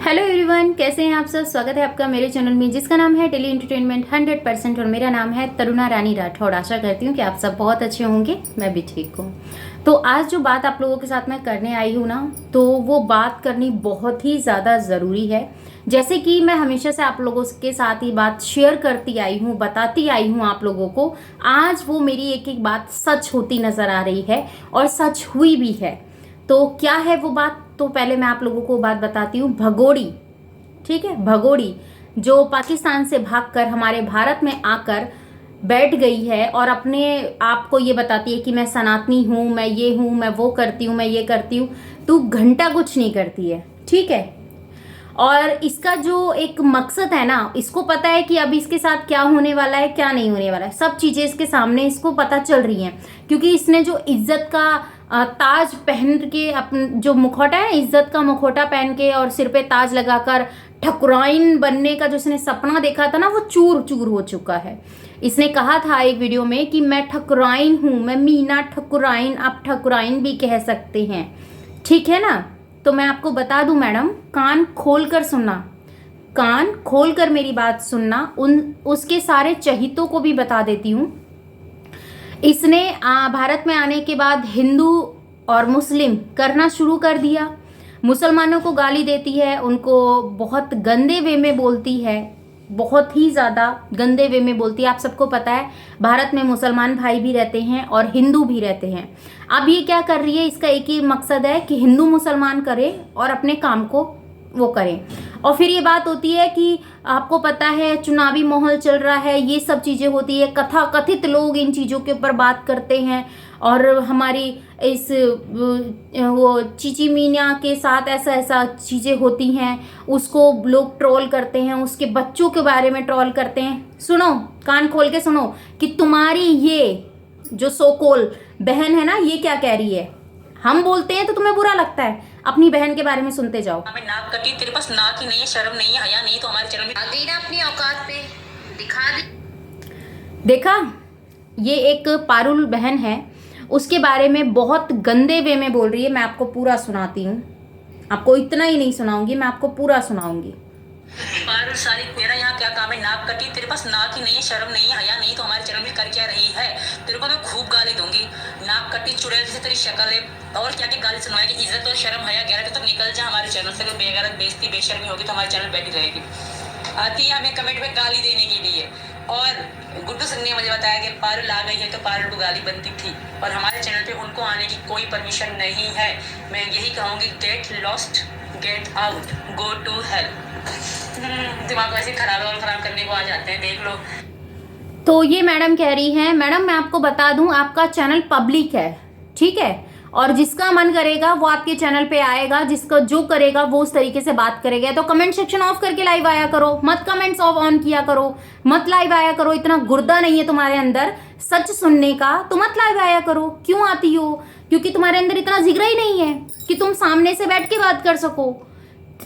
Hello everyone, कैसे हैं आप सब। स्वागत है आपका मेरे चैनल में जिसका नाम है डेली एंटरटेनमेंट 100% और मेरा नाम है तरुणा रानी राठौड़। आशा करती हूँ कि आप सब बहुत अच्छे होंगे, मैं भी ठीक हूँ। तो आज जो बात आप लोगों के साथ मैं करने आई हूँ ना, तो वो बात करनी बहुत ही ज़्यादा ज़रूरी है। जैसे कि मैं हमेशा से आप लोगों के साथ ही बात शेयर करती आई हूँ, बताती आई हूँ आप लोगों को। आज वो मेरी एक एक बात सच होती नज़र आ रही है और सच हुई भी है। तो क्या है वो बात, तो पहले मैं आप लोगों को बात बताती हूँ। भगोड़ी, ठीक है, भगोड़ी जो पाकिस्तान से भागकर हमारे भारत में आकर बैठ गई है और अपने आप को ये बताती है कि मैं सनातनी हूँ, मैं ये हूँ, मैं वो करती हूँ, मैं ये करती हूँ। तू घंटा कुछ नहीं करती है, ठीक है। और इसका जो एक मकसद है ना, इसको पता है कि अब इसके साथ क्या होने वाला है, क्या नहीं होने वाला है। सब चीज़ें इसके सामने इसको पता चल रही हैं, क्योंकि इसने जो इज्जत का ताज पहन के, अपन जो मुखौटा है, इज्जत का मुखौटा पहन के और सिर पे ताज लगाकर ठकुराइन बनने का जो इसने सपना देखा था ना, वो चूर चूर हो चुका है। इसने कहा था एक वीडियो में कि मैं ठकुराइन हूँ, मैं मीना ठकुराइन, आप ठकुराइन भी कह सकते हैं, ठीक है ना। तो मैं आपको बता दूं मैडम, कान खोल कर सुनना, कान खोल कर मेरी बात सुनना। उसके सारे चहितों को भी बता देती हूँ। इसने भारत में आने के बाद हिंदू और मुस्लिम करना शुरू कर दिया। मुसलमानों को गाली देती है, उनको बहुत गंदे वे में बोलती है, बहुत ही ज़्यादा गंदे वे में बोलती है। आप सबको पता है भारत में मुसलमान भाई भी रहते हैं और हिंदू भी रहते हैं। अब ये क्या कर रही है, इसका एक ही मकसद है कि हिंदू मुसलमान करें और अपने काम को वो करें। और फिर ये बात होती है कि आपको पता है चुनावी माहौल चल रहा है, ये सब चीज़ें होती है, कथा कथित लोग इन चीज़ों के ऊपर बात करते हैं। और हमारी इस वो चीची मीना के साथ ऐसा ऐसा चीज़ें होती हैं, उसको लोग ट्रोल करते हैं, उसके बच्चों के बारे में ट्रोल करते हैं। सुनो, कान खोल के सुनो कि तुम्हारी ये जो सोकोल बहन है ना, ये क्या कह रही है। हम बोलते हैं तो तुम्हें बुरा लगता है, अपनी बहन के बारे में सुनते जाओ। हमें नाक कटी, तेरे पास नाक ही नहीं है, शर्म नहीं है, हया नहीं, तो हमारे चैनल में आ गई ना अपनी औकात पे, दिखा दे। देखा, ये एक पारुल बहन है, उसके बारे में बहुत गंदे वे में बोल रही है। मैं आपको पूरा सुनाती हूँ, आपको इतना ही नहीं सुनाऊंगी, मैं आपको पूरा सुनाऊंगी। पारुल सारी, तेरा यहाँ क्या काम है? नाक कटी, तेरे पास नाक ही नहीं है, शर्म नहीं है, हया नहीं, तो हमारे चैनल में कर क्या रही है? तेरे को मैं खूब गाली दूंगी। नाक कटी चुड़ैल जैसे तेरी शक्ल है, और क्या क्या गाली सुनवाएगी? इज्जत और शर्म हया गैरत तो निकल जा हमारे चैनल से। अगर बेगैरत बेइज्जती बेशर्मी होगी तो हमारे चैनल बैठी रहेगी। आती है हमें कमेंट में गाली देने के लिए। और गुड्डू सिंह ने मुझे बताया कि पारुल आ गई है तो पारुल को गाली बनती थी, और हमारे चैनल पे उनको आने की कोई परमिशन नहीं है। मैं यही कहूँगी, get lost, get out, go to hell. दिमाग वैसे खराब है और खराब करने को आ जाते हैं, देख लो। तो ये मैडम कह रही हैं, मैडम मैं आपको बता दूं, आपका चैनल पब्लिक है, ठीक है, और जिसका मन करेगा वो आपके चैनल पे आएगा, जिसका जो करेगा वो उस तरीके से बात करेगा। तो कमेंट सेक्शन ऑफ करके लाइव आया करो, मत कमेंट्स ऑफ ऑन किया करो, मत लाइव आया करो। इतना गुर्दा नहीं है तुम्हारे अंदर सच सुनने का, तो मत लाइव आया करो। क्यों आती हो? क्योंकि तुम्हारे अंदर इतना जिगरा ही नहीं है कि तुम सामने से बैठ के बात कर सको,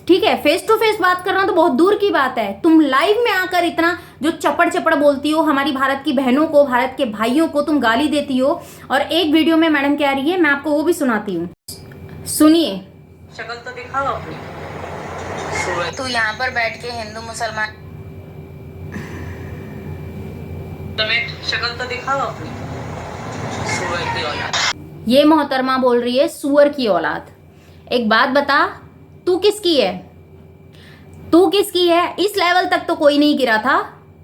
ठीक है। फेस टू फेस बात करना तो बहुत दूर की बात है, तुम लाइव में आकर इतना जो चपड़ चपड़ बोलती हो, हमारी भारत की बहनों को, भारत के भाइयों को तुम गाली देती हो। और एक वीडियो में मैडम कह रही है, मैं आपको वो भी सुनाती हूँ, सुनिए। शक्ल तो दिखाओ अपनी। तू यहाँ पर बैठ के हिंदू मुसलमान, शक्ल तो दिखाओ अपनी। सुअर की औलाद। ये मोहतरमा बोल रही है सुअर की औलाद। एक बात बता, तू किसकी है? तू किसकी है? इस लेवल तक तो कोई नहीं गिरा था,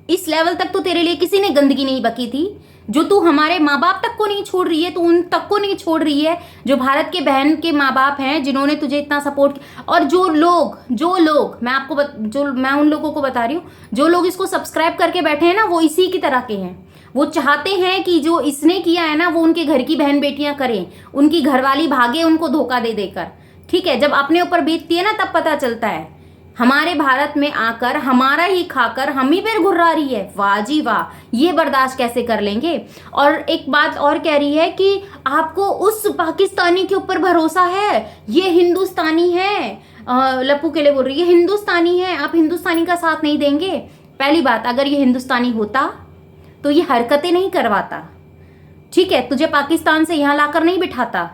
इस लेवल तक तो तेरे लिए किसी ने गंदगी नहीं बकी थी। जो तू हमारे माँ बाप तक को नहीं छोड़ रही है, तू उन तक को नहीं छोड़ रही है जो भारत के बहन के माँ बाप हैं, जिन्होंने तुझे इतना सपोर्ट किया। और जो लोग मैं आपको मैं उन लोगों को बता रही हूँ, जो लोग इसको सब्सक्राइब करके बैठे हैं ना, वो इसी की तरह के हैं। वो चाहते हैं कि जो इसने किया है ना, वो उनके घर की बहन बेटियां करें, उनकी घरवाली भागे उनको धोखा दे देकर, ठीक है। जब अपने ऊपर बीतती है ना, तब पता चलता है। हमारे भारत में आकर हमारा ही खाकर हम ही पर घुर्रा रही है, वाह जी वाह, ये बर्दाश्त कैसे कर लेंगे। और एक बात और कह रही है कि आपको उस पाकिस्तानी के ऊपर भरोसा है, ये हिंदुस्तानी है। लप्पू के लिए बोल रही है हिंदुस्तानी है, आप हिंदुस्तानी का साथ नहीं देंगे। पहली बात, अगर ये हिंदुस्तानी होता तो ये हरकतें नहीं करवाता, ठीक है, तुझे पाकिस्तान से यहां लाकर नहीं बिठाता।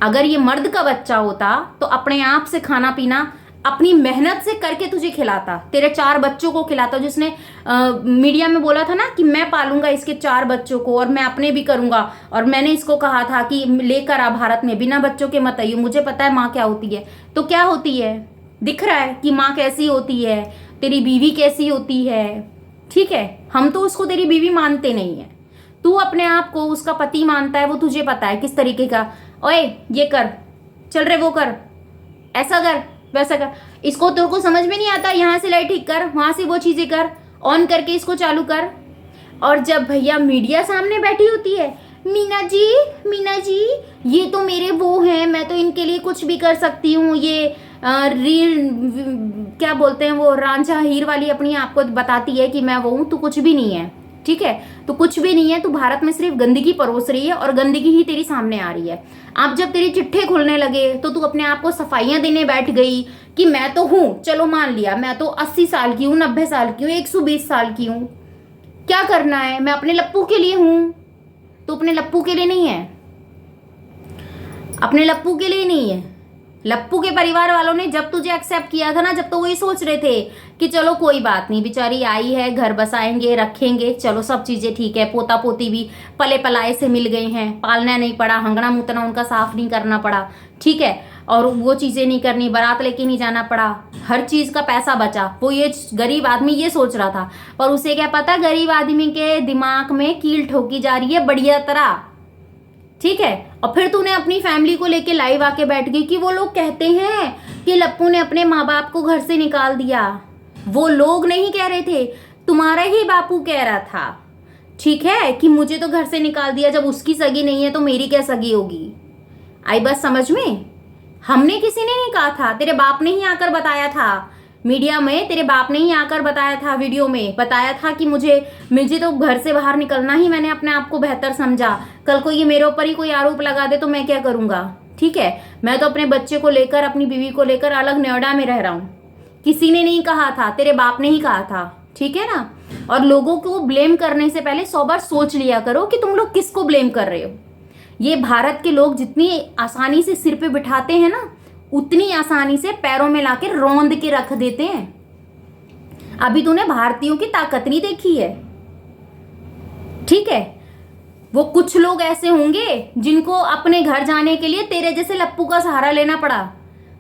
अगर ये मर्द का बच्चा होता तो अपने आप से खाना पीना अपनी मेहनत से करके तुझे खिलाता, तेरे 4 बच्चों को खिलाता, जिसने मीडिया में बोला था ना कि मैं पालूंगा इसके 4 बच्चों को और मैं अपने भी करूंगा, और मैंने इसको कहा था कि लेकर आ भारत में, बिना बच्चों के मत आइयो, मुझे पता है माँ क्या होती है। तो क्या होती है, दिख रहा है कि माँ कैसी होती है, तेरी बीवी कैसी होती है। ठीक है, हम तो उसको तेरी बीवी मानते नहीं है, तू अपने आप को उसका पति मानता है, वो तुझे पता है किस तरीके का। ओए ये कर, चल रहे वो कर, ऐसा कर वैसा कर, इसको तेरे को समझ में नहीं आता, यहाँ से लाइट ठीक कर, वहां से वो चीजें कर, ऑन करके इसको चालू कर। और जब भैया मीडिया सामने बैठी होती है, मीना जी ये तो मेरे वो हैं, मैं तो इनके लिए कुछ भी कर सकती हूँ, ये रील क्या बोलते हैं वो, रांझा हीर वाली अपनी आपको बताती है कि मैं वो हूँ, तू कुछ भी नहीं है। ठीक है, तो कुछ भी नहीं है, तू भारत में सिर्फ गंदगी परोस रही है और गंदगी ही तेरी सामने आ रही है। अब जब तेरी चिट्ठे खुलने लगे तो तू अपने आप को सफाइयां देने बैठ गई कि मैं तो हूं, चलो मान लिया मैं तो 80 साल की हूँ, 90 साल की हूँ, 120 साल की हूँ, क्या करना है, मैं अपने लप्पू के लिए हूं। तो अपने लप्पू के लिए नहीं है, अपने लप्पू के लिए नहीं है। लप्पू के परिवार वालों ने जब तुझे एक्सेप्ट किया था ना, जब तो वही सोच रहे थे कि चलो कोई बात नहीं, बेचारी आई है, घर बसाएंगे, रखेंगे, चलो सब चीजें ठीक है, पोता पोती भी पले पलाए से मिल गए हैं, पालना नहीं पड़ा, हंगना मुतना उनका साफ नहीं करना पड़ा। ठीक है, और वो चीजें नहीं करनी, बारात लेके नहीं जाना पड़ा, हर चीज का पैसा बचा। वो ये गरीब आदमी ये सोच रहा था, पर उसे क्या पता गरीब आदमी के दिमाग में कील ठोकी जा रही है बढ़िया तरह। ठीक है, और फिर तूने अपनी फैमिली को लेके लाइव आके बैठ गई कि वो लोग कहते हैं कि लप्पू ने अपने माँ बाप को घर से निकाल दिया। वो लोग नहीं कह रहे थे, तुम्हारा ही बापू कह रहा था। ठीक है, कि मुझे तो घर से निकाल दिया, जब उसकी सगी नहीं है तो मेरी क्या सगी होगी। आई बात समझ में? हमने किसी ने नहीं कहा था, तेरे बाप ने ही आकर बताया था मीडिया में, तेरे बाप ने ही आकर बताया था, वीडियो में बताया था कि मुझे तो घर से बाहर निकलना ही मैंने अपने आप को बेहतर समझा। कल को ये मेरे ऊपर ही कोई आरोप लगा दे तो मैं क्या करूंगा। ठीक है, मैं तो अपने बच्चे को लेकर, अपनी बीवी को लेकर अलग नोएडा में रह रहा हूँ। किसी ने नहीं कहा था, तेरे बाप ने ही कहा था। ठीक है ना। और लोगों को ब्लेम करने से पहले 100 बार सोच लिया करो कि तुम लोग किसको ब्लेम कर रहे हो। ये भारत के लोग जितनी आसानी से सिर पे बिठाते हैं ना, उतनी आसानी से पैरों में लाके रौंद के रख देते हैं। अभी तूने भारतीयों की ताकत नहीं देखी है। ठीक है, वो कुछ लोग ऐसे होंगे जिनको अपने घर जाने के लिए तेरे जैसे लप्पू का सहारा लेना पड़ा।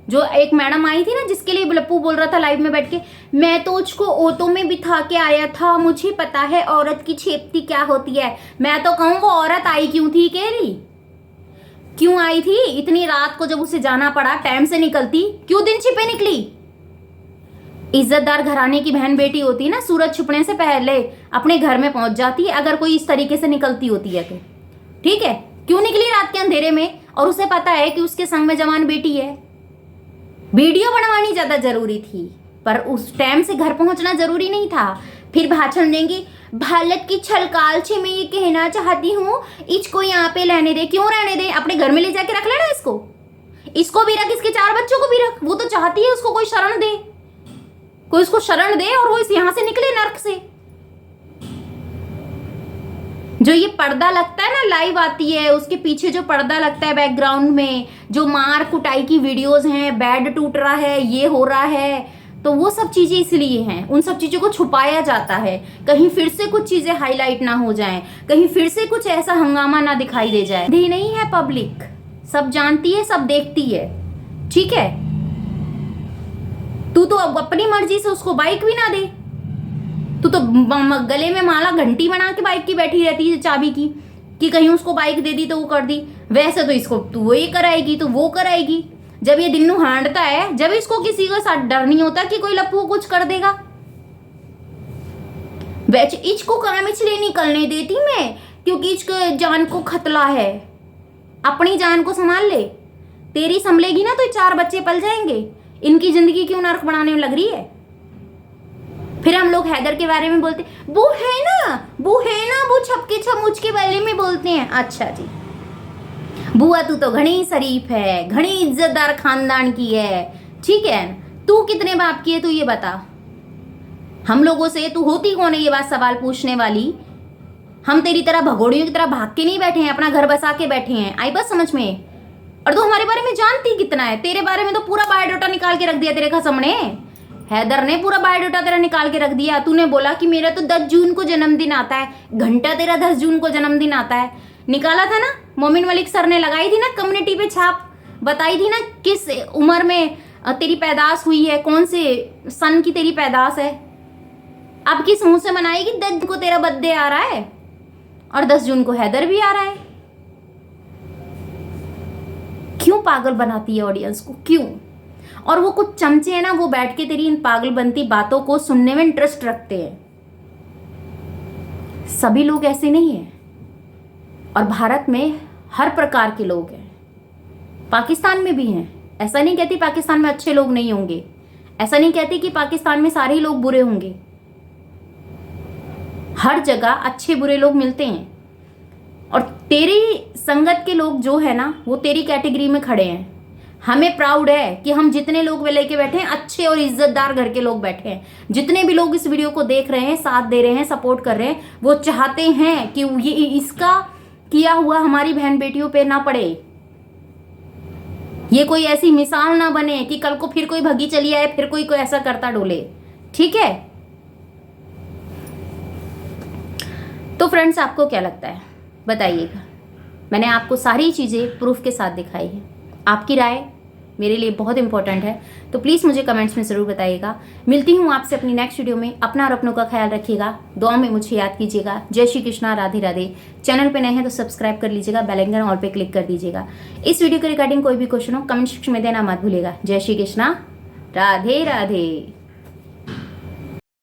जो एक मैडम आई थी ना, जिसके लिए लप्पू बोल रहा था लाइव में बैठ के, मैं तो उसको ऑटो में बिठा के आया था, मुझे पता है औरत की छेपती क्या होती है। मैं तो कहूँ वो औरत आई क्यों थी, कह रही क्यों आई थी इतनी रात को, जब उसे जाना पड़ा टाइम से निकलती, क्यों दिन छिपे निकली। इज्जतदार घराने की बहन बेटी होती ना, सूरज छुपने से पहले अपने घर में पहुंच जाती है, अगर कोई इस तरीके से निकलती होती है तो। ठीक है, क्यों निकली रात के अंधेरे में, और उसे पता है कि उसके संग में जवान बेटी है। वीडियो बनवानी ज्यादा जरूरी थी, पर उस टाइम से घर पहुंचना जरूरी नहीं था। फिर भाषण देंगी, भारत की छलकाल से मैं ये कहना चाहती हूँ, इसको यहाँ पे रहने दे। क्यों रहने दे, अपने घर में ले जाके रख लेना इसको भी रख, इसके 4 बच्चों को भी रख। वो तो चाहती है उसको कोई शरण दे, कोई उसको शरण दे और वो इस यहाँ से निकले नर्क से। जो ये पर्दा लगता है ना, लाइव आती है, उसके पीछे जो पर्दा लगता है बैकग्राउंड में, जो मार कुटाई की वीडियोस हैं, बेड टूट रहा है, ये हो रहा है, तो वो सब चीजें इसलिए हैं। उन सब चीजों को छुपाया जाता है, कहीं फिर से कुछ चीजें हाईलाइट ना हो जाएं, कहीं फिर से कुछ ऐसा हंगामा ना दिखाई दे जाए। दी नहीं है पब्लिक, सब जानती है, सब देखती है। ठीक है, तू तो अब अपनी मर्जी से उसको बाइक भी ना दे, तू तो गले में माला घंटी बना के बाइक की बैठी रहती है, चाबी की, कि कहीं उसको बाइक दे दी तो वो कर दी। वैसे तो इसको तू ये कराएगी तो वो कराएगी। जब ये दिन्नू हांडता है, जब इसको किसी को साथ डर नहीं होता कि कोई लप्पू कुछ कर देगा। वैसे इसको काम इसलिए निकलने देती मैं, क्योंकि इसके जान को खतरा है। अपनी जान को संभाल ले, तेरी संभलेगी ना तो 4 बच्चे पल जाएंगे। इनकी जिंदगी क्यों नर्क बनाने में लग रही है। फिर हम लोग हैदर के बारे में बोलते, वो है ना, वो छपके छमुच के बारे में बोलते हैं। अच्छा जी, बुआ तू तो घनी शरीफ है, घनी इज्जतदार खानदान की है। ठीक है, तू कितने बाप की है तू ये बता। हम लोगों से तू होती कौन है ये बात सवाल पूछने वाली। हम तेरी तरह भगोड़ियों की तरह भाग के नहीं बैठे हैं, अपना घर बसा के बैठे हैं। आई बात समझ में। और तू हमारे बारे में जानती कितना है? तेरे बारे में तो पूरा बायोडाटा निकाल के रख दिया तेरे सामने। हैदर ने पूरा बायोडाटा तेरा निकाल के रख दिया। तूने बोला कि मेरा तो 10 जून को जन्मदिन आता है, घंटा तेरा 10 जून को जन्मदिन आता है। निकाला था ना, मोमिन मलिक सर ने लगाई थी ना कम्युनिटी पे छाप, बताई थी ना किस उम्र में तेरी पैदाश हुई है, कौन से सन की तेरी पैदाश है। अब किस मुंह से मनाएगी? 10 को तेरा बर्थडे आ रहा है और 10 जून को हैदर भी आ रहा है। क्यों पागल बनाती है ऑडियंस को, क्यों? और वो कुछ चमचे हैं ना, वो बैठ के तेरी इन पागल बनती बातों को सुनने में इंटरेस्ट रखते हैं। सभी लोग ऐसे नहीं हैं, और भारत में हर प्रकार के लोग हैं, पाकिस्तान में भी हैं। ऐसा नहीं कहती पाकिस्तान में अच्छे लोग नहीं होंगे, ऐसा नहीं कहती कि पाकिस्तान में सारे ही लोग बुरे होंगे। हर जगह अच्छे बुरे लोग मिलते हैं, और तेरी संगत के लोग जो है ना, वो तेरी कैटेगरी में खड़े हैं। हमें प्राउड है कि हम जितने लोग लेके बैठे हैं, अच्छे और इज्जतदार घर के लोग बैठे हैं। जितने भी लोग इस वीडियो को देख रहे हैं, साथ दे रहे हैं, सपोर्ट कर रहे हैं, वो चाहते हैं कि ये इसका किया हुआ हमारी बहन बेटियों पे ना पड़े। ये कोई ऐसी मिसाल ना बने कि कल को फिर कोई भगी चली आए, फिर कोई ऐसा करता डोले। ठीक है? तो फ्रेंड्स, आपको क्या लगता है बताइएगा। मैंने आपको सारी चीज़ें प्रूफ के साथ दिखाई है। आपकी राय मेरे लिए बहुत इंपॉर्टेंट है, तो प्लीज़ मुझे कमेंट्स में ज़रूर बताइएगा। मिलती हूँ आपसे अपनी नेक्स्ट वीडियो में। अपना और अपनों का ख्याल रखिएगा, दुआ में मुझे याद कीजिएगा। जय श्री कृष्णा, राधे राधे। चैनल पे नए हैं तो सब्सक्राइब कर लीजिएगा, बेल आइकन ऑल पे क्लिक कर दीजिएगा। इस वीडियो के रिगार्डिंग कोई भी क्वेश्चन हो कमेंट सेक्शन में देना मत भूलिएगा। जय श्री कृष्णा, राधे राधे।